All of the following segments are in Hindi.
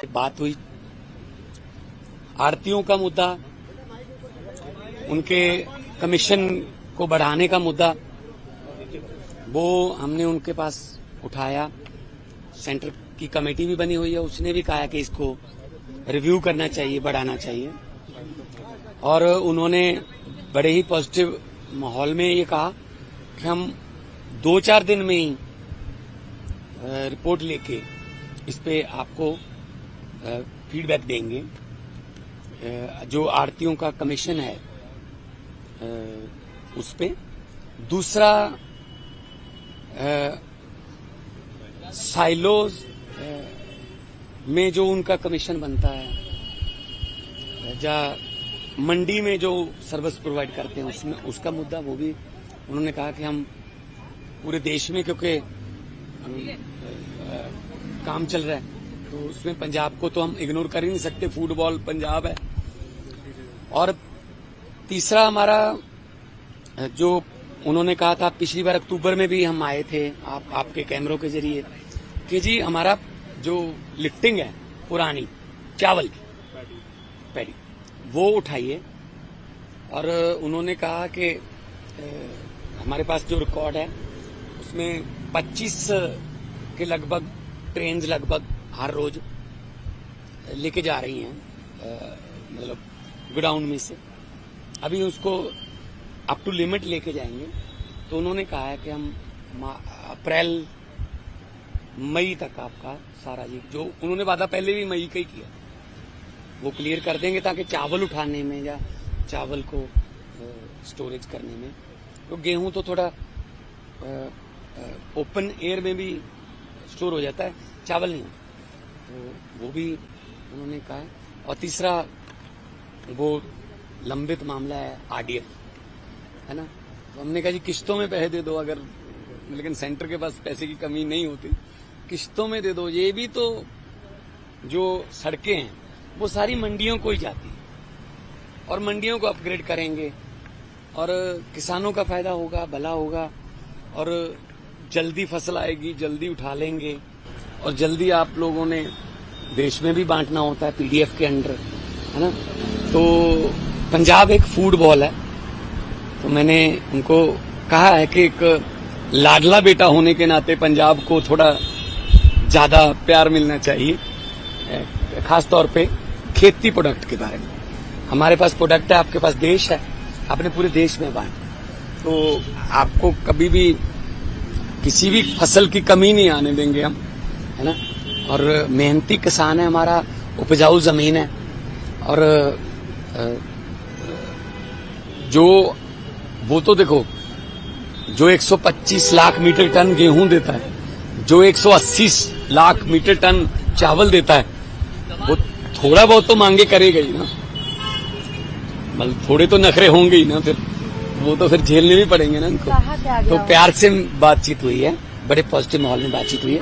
बात हुई आड़तियों का मुद्दा, उनके कमीशन को बढ़ाने का मुद्दा, वो हमने उनके पास उठाया। सेंटर की कमेटी भी बनी हुई है, उसने भी कहा कि इसको रिव्यू करना चाहिए, बढ़ाना चाहिए। और उन्होंने बड़े ही पॉजिटिव माहौल में ये कहा कि हम 2-4 दिन में ही रिपोर्ट लेके इस पे आपको फीडबैक देंगे। जो आड़तियों का कमीशन है उस पे। दूसरा, साइलोज में जो उनका कमीशन बनता है, या मंडी में जो सर्विस प्रोवाइड करते हैं उसमें उसका मुद्दा, वो भी उन्होंने कहा कि हम पूरे देश में, क्योंकि काम चल रहा है तो उसमें पंजाब को तो हम इग्नोर कर ही नहीं सकते, फुटबॉल पंजाब है। और तीसरा हमारा जो उन्होंने कहा था, पिछली बार अक्टूबर में भी हम आए थे आपके कैमरों के जरिए, कि जी हमारा जो लिफ्टिंग है पुरानी चावल की पैडी, वो उठाइए। और उन्होंने कहा कि हमारे पास जो रिकॉर्ड है उसमें 25 के लगभग ट्रेन लगभग हर रोज लेके जा रही हैं, मतलब गोडाउन में से। अभी उसको अप टू लिमिट लेके जाएंगे। तो उन्होंने कहा है कि हम अप्रैल मई तक आपका सारा जी, जो उन्होंने वादा पहले भी मई का ही किया, वो क्लियर कर देंगे, ताकि चावल उठाने में या चावल को स्टोरेज करने में, तो गेहूं तो थोड़ा ओपन एयर में भी स्टोर हो जाता है, चावल नहीं, तो वो भी उन्होंने कहा है। और तीसरा, वो लंबित मामला है आरडीएफ, है ना, तो हमने कहा जी किश्तों में पैसे दे दो, अगर, लेकिन सेंटर के पास पैसे की कमी नहीं होती, किश्तों में दे दो। ये भी तो जो सड़कें हैं वो सारी मंडियों को ही जाती है, और मंडियों को अपग्रेड करेंगे और किसानों का फायदा होगा, भला होगा, और जल्दी फसल आएगी, जल्दी उठा लेंगे। और जल्दी आप लोगों ने देश में भी बांटना होता है पीडीएफ के अंडर, है ना। तो पंजाब एक फूड बॉल है, तो मैंने उनको कहा है कि एक लाडला बेटा होने के नाते पंजाब को थोड़ा ज्यादा प्यार मिलना चाहिए, खासतौर पे खेती प्रोडक्ट के बारे में। हमारे पास प्रोडक्ट है, आपके पास देश है, अपने पूरे देश में बांट, तो आपको कभी भी किसी भी फसल की कमी नहीं आने देंगे हम, है ना। और मेहनती किसान है हमारा, उपजाऊ जमीन है, और जो वो तो देखो, जो 125 लाख मीट्रिक टन गेहूं देता है, जो 180 लाख मीट्रिक टन चावल देता है, वो थोड़ा बहुत तो मांगे करेगा ही ना, मतलब थोड़े तो नखरे होंगे ही ना, फिर वो तो फिर झेलने भी पड़ेंगे ना उनको। तो प्यार से बातचीत हुई है, बड़े पॉजिटिव माहौल में बातचीत हुई है।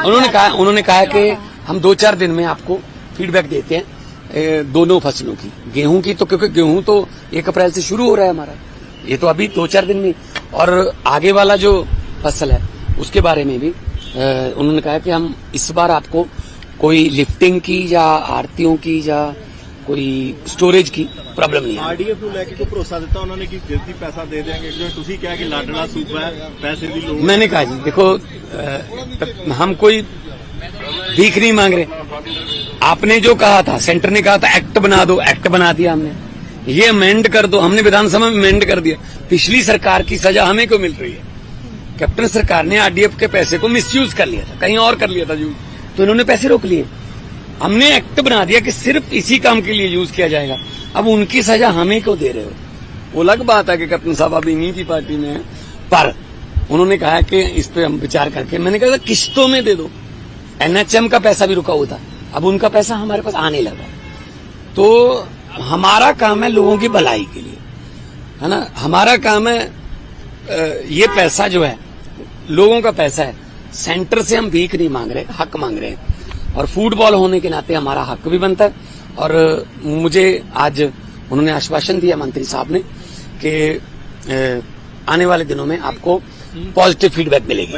उन्होंने कहा कि हम 2-4 दिन में आपको फीडबैक देते हैं दोनों फसलों की, गेहूं की, तो क्योंकि गेहूं तो 1 अप्रैल से शुरू हो रहा है हमारा, ये तो अभी 2-4 दिन में, और आगे वाला जो फसल है उसके बारे में भी उन्होंने कहा कि हम इस बार आपको कोई लिफ्टिंग की या आड़तियों की या कोई स्टोरेज की प्रॉब्लम नहीं है। आरडीएफ ਨੂੰ ਲੈ ਕੇ ਕੋਈ ਭਰੋਸਾ ਦਿੱਤਾ ਉਹਨਾਂ ਨੇ ਕਿ ਜਲਦੀ ਪੈਸਾ ਦੇ ਦੇंगे, जो ਤੁਸੀਂ ਕਿਹਾ कि लाडला सूबा है, पैसे की लोड़। मैंने कहा जी देखो, हम कोई भीख नहीं मांग रहे। आपने जो कहा था, सेंटर ने कहा था एक्ट बना दो, एक्ट बना दिया हमने, ये अमेंड कर दो, हमने विधानसभा में अमेंड कर दिया। पिछली सरकार की सजा हमें क्यों मिल रही है? कैप्टन सरकार ने आरडीएफ के पैसे को मिसयूज कर लिया था, कहीं और कर लिया था यूज, तो इन्होंने पैसे रोक लिए। हमने एक्ट बना दिया कि सिर्फ इसी काम के लिए यूज किया जाएगा। अब उनकी सजा हमें क्यों दे रहे हो? वो अलग बात है कि कैप्टन साहब अभी नहीं थी पार्टी में, पर उन्होंने कहा कि इस पे हम विचार करके, मैंने कहा किश्तों में दे दो। एनएचएम का पैसा भी रुका हुआ था, अब उनका पैसा हमारे पास आने लगा। तो हमारा काम है लोगों की भलाई के लिए, है ना, हमारा काम है, ये पैसा जो है लोगों का पैसा है, सेंटर से हम भीख नहीं मांग रहे, हक मांग रहे हैं। और फुटबॉल होने के नाते हमारा हक भी बनता है। और मुझे आज उन्होंने आश्वासन दिया मंत्री साहब ने कि आने वाले दिनों में आपको पॉजिटिव फीडबैक मिलेगी।